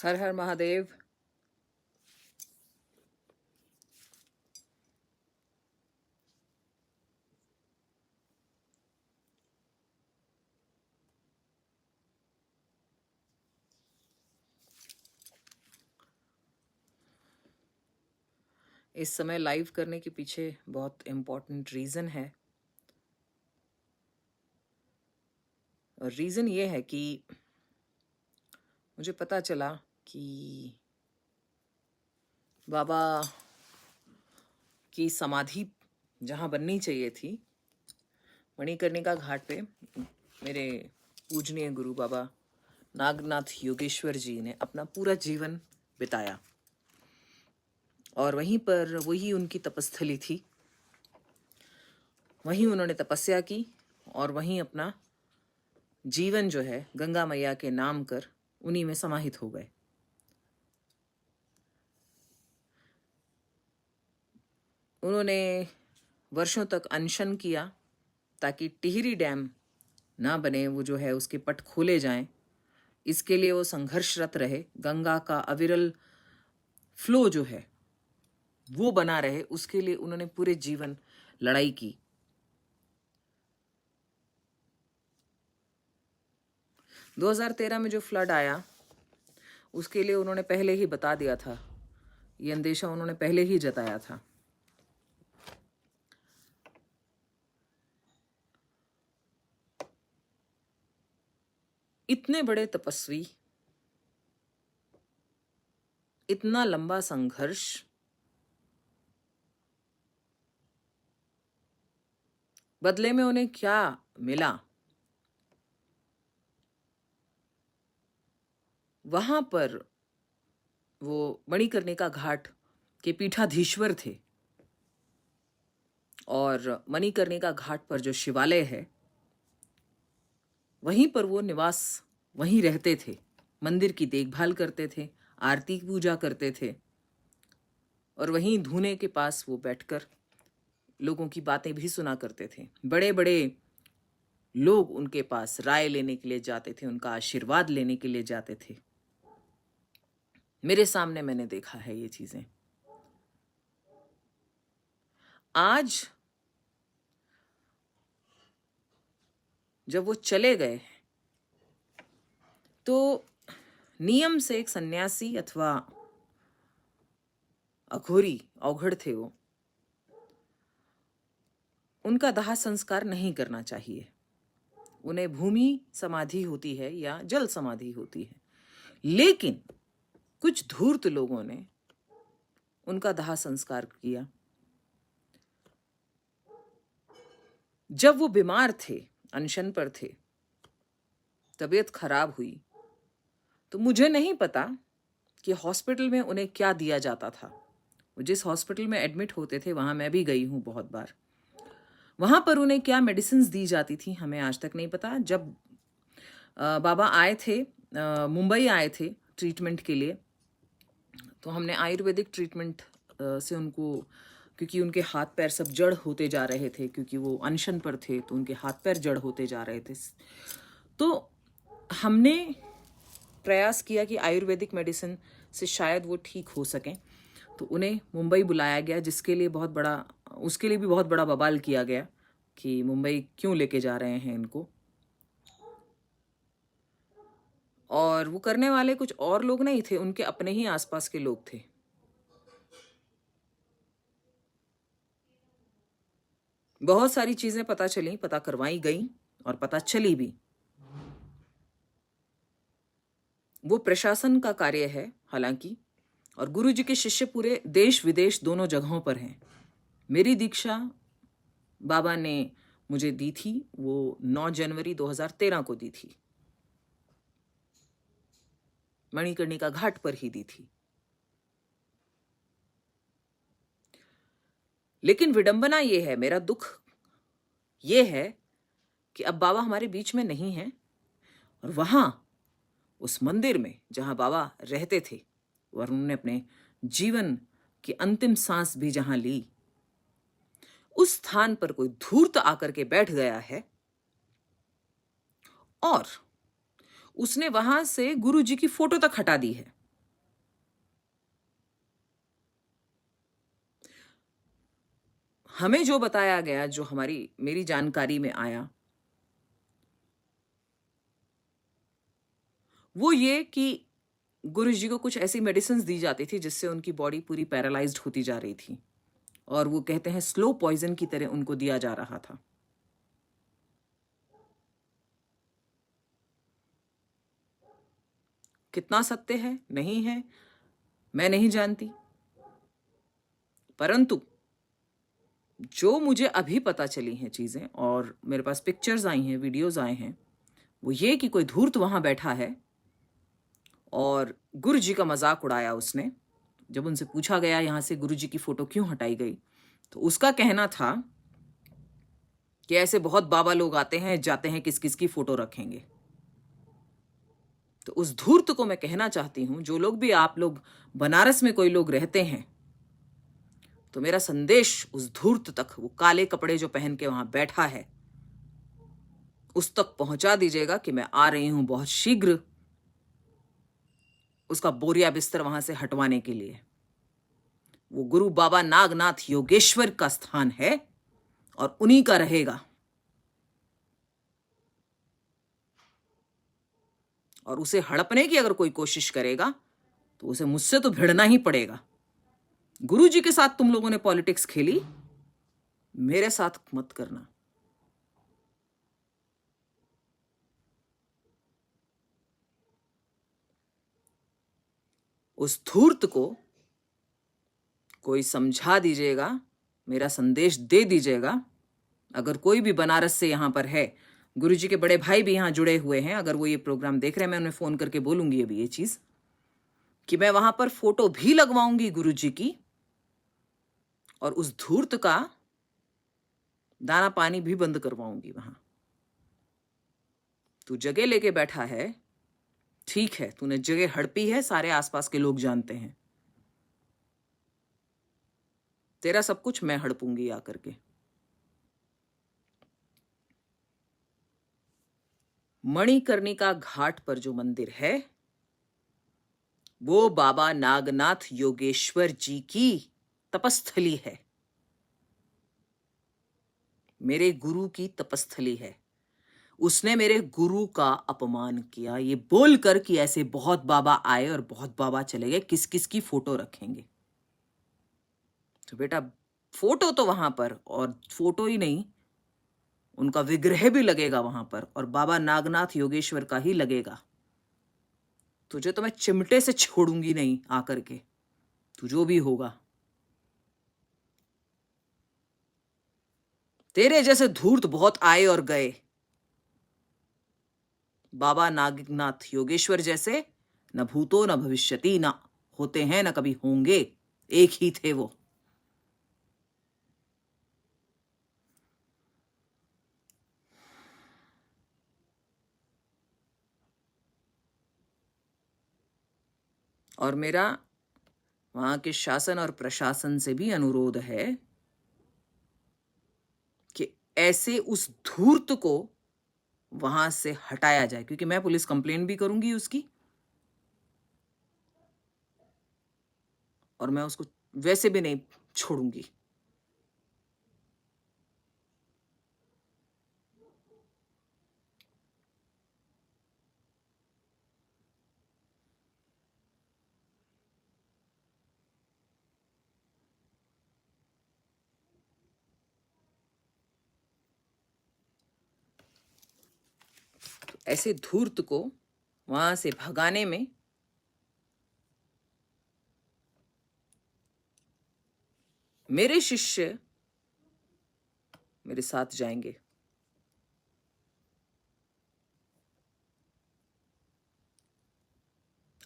हर हर महादेव। इस समय लाइव करने के पीछे बहुत इम्पोर्टेंट रीज़न है, और रीज़न ये है कि मुझे पता चला कि बाबा की समाधि जहाँ बननी चाहिए थी, मणिकर्णिका घाट पे, मेरे पूजनीय गुरु बाबा नागनाथ योगेश्वर जी ने अपना पूरा जीवन बिताया, और वहीं पर वही उनकी तपस्थली थी। वहीं उन्होंने तपस्या की और वहीं अपना जीवन जो है गंगा मैया के नाम कर उन्हीं में समाहित हो गए। उन्होंने वर्षों तक अनशन किया ताकि टिहरी डैम ना बने, वो जो है उसके पट खोले जाएं। इसके लिए वो संघर्षरत रहे। गंगा का अविरल फ्लो जो है वो बना रहे, उसके लिए उन्होंने पूरे जीवन लड़ाई की। दो 2013 में जो फ्लड आया, उसके लिए उन्होंने पहले ही बता दिया था, ये अंदेशा उन्होंने पहले ही जताया था। इतने बड़े तपस्वी, इतना लंबा संघर्ष, बदले में उन्हें क्या मिला? वहां पर वो मणिकर्णिका घाट के पीठाधीश्वर थे, और मणिकर्णिका घाट पर जो शिवालय है वहीं पर वो निवास, वहीं रहते थे, मंदिर की देखभाल करते थे, आरती पूजा करते थे, और वहीं धूने के पास वो बैठकर लोगों की बातें भी सुना करते थे। बड़े बड़े लोग उनके पास राय लेने के लिए जाते थे, उनका आशीर्वाद लेने के लिए जाते थे। मेरे सामने मैंने देखा है ये चीजें। आज जब वो चले गए तो नियम से एक सन्यासी अथवा अघोरी, अवघड़ थे वो, उनका दाह संस्कार नहीं करना चाहिए। उन्हें भूमि समाधि होती है या जल समाधि होती है, लेकिन कुछ धूर्त लोगों ने उनका दाह संस्कार किया। जब वो बीमार थे, अनशन पर थे, तबीयत खराब हुई, तो मुझे नहीं पता कि हॉस्पिटल में उन्हें क्या दिया जाता था। वो जिस हॉस्पिटल में एडमिट होते थे वहां मैं भी गई हूं बहुत बार। वहां पर उन्हें क्या मेडिसिन दी जाती थी हमें आज तक नहीं पता। जब बाबा आए थे, मुंबई आए थे ट्रीटमेंट के लिए, तो हमने आयुर्वेदिक ट्रीटमेंट से उनको, क्योंकि उनके हाथ पैर सब जड़ होते जा रहे थे, क्योंकि वो अनशन पर थे तो उनके हाथ पैर जड़ होते जा रहे थे, तो हमने प्रयास किया कि आयुर्वेदिक मेडिसिन से शायद वो ठीक हो सकें। तो उन्हें मुंबई बुलाया गया, जिसके लिए बहुत बड़ा, उसके लिए भी बहुत बड़ा बवाल किया गया कि मुंबई क्यों लेके जा रहे हैं इनको। और वो करने वाले कुछ और लोग नहीं थे, उनके अपने ही आसपास के लोग थे। बहुत सारी चीजें पता चली, पता करवाई गई और पता चली भी। वो प्रशासन का कार्य है हालांकि, और गुरु जी के शिष्य पूरे देश विदेश दोनों जगहों पर हैं। मेरी दीक्षा बाबा ने मुझे दी थी, वो 9 जनवरी 2013 को दी थी, मणिकर्णिका घाट पर ही दी थी। लेकिन विडंबना ये है, मेरा दुख ये है कि अब बाबा हमारे बीच में नहीं है, और वहां उस मंदिर में जहां बाबा रहते थे और उन्होंने अपने जीवन की अंतिम सांस भी जहां ली, उस स्थान पर कोई धूर्त आकर के बैठ गया है और उसने वहां से गुरु जी की फोटो तक हटा दी है। हमें जो बताया गया, जो मेरी जानकारी में आया, वो ये कि गुरुजी को कुछ ऐसी मेडिसिन दी जाती थी जिससे उनकी बॉडी पूरी पैरालाइज्ड होती जा रही थी, और वो कहते हैं स्लो पॉइजन की तरह उनको दिया जा रहा था। कितना सत्य है, नहीं है, मैं नहीं जानती, परंतु जो मुझे अभी पता चली हैं चीजें, और मेरे पास पिक्चर्स आई हैं, वीडियोस आए हैं, वो ये कि कोई धूर्त वहां बैठा है और गुरुजी का मजाक उड़ाया उसने। जब उनसे पूछा गया यहां से गुरुजी की फोटो क्यों हटाई गई, तो उसका कहना था कि ऐसे बहुत बाबा लोग आते हैं जाते हैं, किस किस की फोटो रखेंगे। तो उस धूर्त को मैं कहना चाहती हूं, जो लोग भी आप लोग बनारस में कोई लोग रहते हैं, तो मेरा संदेश उस धूर्त तक, वो काले कपड़े जो पहन के वहां बैठा है, उस तक पहुंचा दीजिएगा कि मैं आ रही हूं बहुत शीघ्र उसका बोरिया बिस्तर वहां से हटवाने के लिए। वो गुरु बाबा नागनाथ योगेश्वर का स्थान है और उन्हीं का रहेगा, और उसे हड़पने की अगर कोई कोशिश करेगा तो उसे मुझसे तो भिड़ना ही पड़ेगा। गुरुजी के साथ तुम लोगों ने पॉलिटिक्स खेली, मेरे साथ मत करना। उस धूर्त को कोई समझा दीजिएगा, मेरा संदेश दे दीजिएगा। अगर कोई भी बनारस से यहां पर है, गुरुजी के बड़े भाई भी यहां जुड़े हुए हैं, अगर वो ये प्रोग्राम देख रहे हैं, मैं उन्हें फोन करके बोलूंगी अभी ये चीज कि मैं वहां पर फोटो भी लगवाऊंगी गुरुजी की, और उस धूर्त का दाना पानी भी बंद करवाऊंगी वहां। तू जगह लेके बैठा है, ठीक है, तूने जगह हड़पी है, सारे आसपास के लोग जानते हैं, तेरा सब कुछ मैं हड़पूंगी आकर के। मणिकर्णिका घाट पर जो मंदिर है, वो बाबा नागनाथ योगेश्वर जी की तपस्थली है, मेरे गुरु की तपस्थली है। उसने मेरे गुरु का अपमान किया ये बोलकर कि ऐसे बहुत बाबा आए और बहुत बाबा चले गए, किस किस की फोटो रखेंगे। तो बेटा, फोटो तो वहां पर, और फोटो ही नहीं, उनका विग्रह भी लगेगा वहां पर, और बाबा नागनाथ योगेश्वर का ही लगेगा। तुझे तो मैं चिमटे से छोड़ूंगी नहीं आकर के, तू जो भी होगा। तेरे जैसे धूर्त बहुत आए और गए, बाबा नागनाथ योगेश्वर जैसे न भूतो न भविष्यति, न होते हैं न कभी होंगे, एक ही थे वो। और मेरा वहां के शासन और प्रशासन से भी अनुरोध है कि ऐसे उस धूर्त को वहां से हटाया जाए, क्योंकि मैं पुलिस कंप्लेंट भी करूंगी उसकी, और मैं उसको वैसे भी नहीं छोड़ूंगी। तो ऐसे धूर्त को वहां से भगाने में मेरे शिष्य मेरे साथ जाएंगे।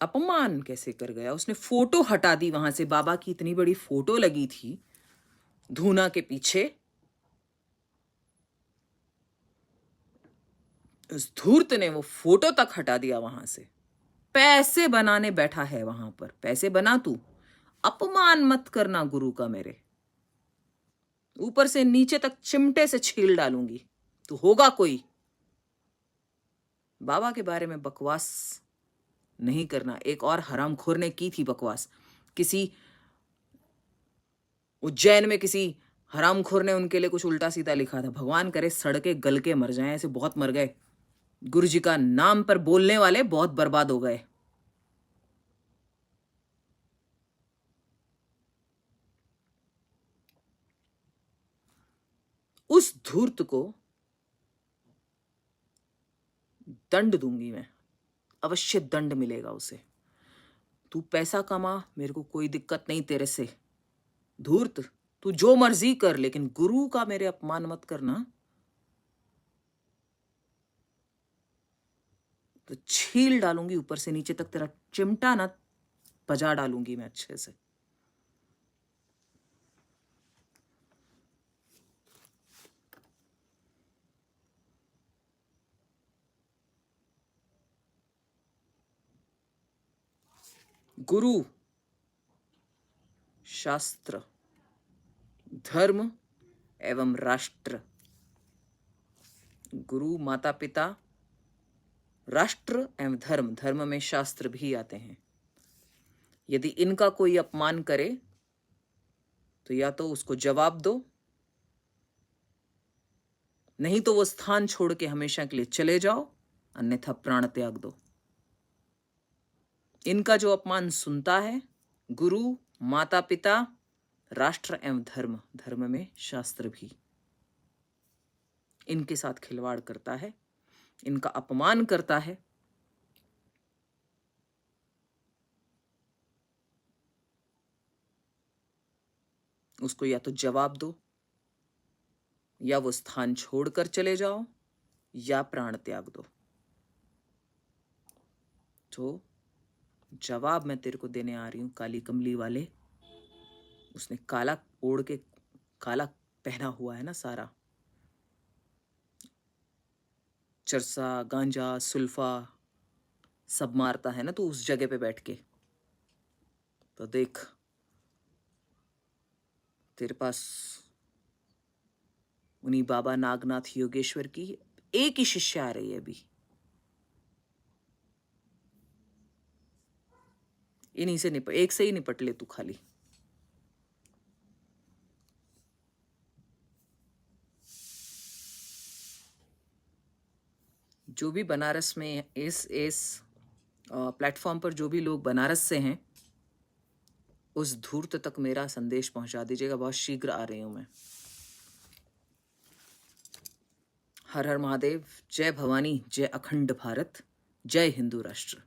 अपमान कैसे कर गया, उसने फोटो हटा दी वहां से, बाबा की इतनी बड़ी फोटो लगी थी धूना के पीछे, उस धूर्त ने वो फोटो तक हटा दिया वहां से। पैसे बनाने बैठा है वहां पर, पैसे बना तू, अपमान मत करना गुरु का मेरे। ऊपर से नीचे तक चिमटे से छील डालूंगी, तू होगा कोई। बाबा के बारे में बकवास नहीं करना। एक और हरामखोर ने की थी बकवास, किसी उज्जैन में किसी हरामखोर ने उनके लिए कुछ उल्टा सीधा लिखा था, भगवान करे सड़के गल के मर जाएं, ऐसे बहुत मर गए। गुरु जी का नाम पर बोलने वाले बहुत बर्बाद हो गए। उस धूर्त को दंड दूंगी मैं, अवश्य दंड मिलेगा उसे। तू पैसा कमा, मेरे को कोई दिक्कत नहीं तेरे से। धूर्त, तू जो मर्जी कर, लेकिन गुरु का मेरे अपमान मत करना। तो छील डालूंगी ऊपर से नीचे तक, तेरा चिमटा ना बजा डालूंगी मैं अच्छे से। गुरु, शास्त्र, धर्म एवं राष्ट्र। गुरु, माता पिता, राष्ट्र एवं धर्म, धर्म में शास्त्र भी आते हैं। यदि इनका कोई अपमान करे तो या तो उसको जवाब दो, नहीं तो वो स्थान छोड़ के हमेशा के लिए चले जाओ, अन्यथा प्राण त्याग दो। इनका जो अपमान सुनता है, गुरु, माता पिता, राष्ट्र एवं धर्म, धर्म में शास्त्र भी, इनके साथ खिलवाड़ करता है, इनका अपमान करता है, उसको या तो जवाब दो, या वो स्थान छोड़कर चले जाओ, या प्राण त्याग दो। तो जवाब मैं तेरे को देने आ रही हूं, काली कमली वाले। उसने काला ओढ़ के, काला पहना हुआ है ना सारा, चरसा, गांजा, सुल्फा सब मारता है ना तो उस जगह पे बैठ के। तो देख, तेरे पास उन्हीं बाबा नागनाथ योगेश्वर की एक ही शिष्य आ रही है अभी। इन्हीं से एक से ही निपट ले तू खाली। जो भी बनारस में इस प्लेटफॉर्म पर जो भी लोग बनारस से हैं, उस धूर्त तक मेरा संदेश पहुंचा दीजिएगा। बहुत शीघ्र आ रही हूं मैं। हर हर महादेव। जय भवानी, जय अखंड भारत, जय हिंदू राष्ट्र।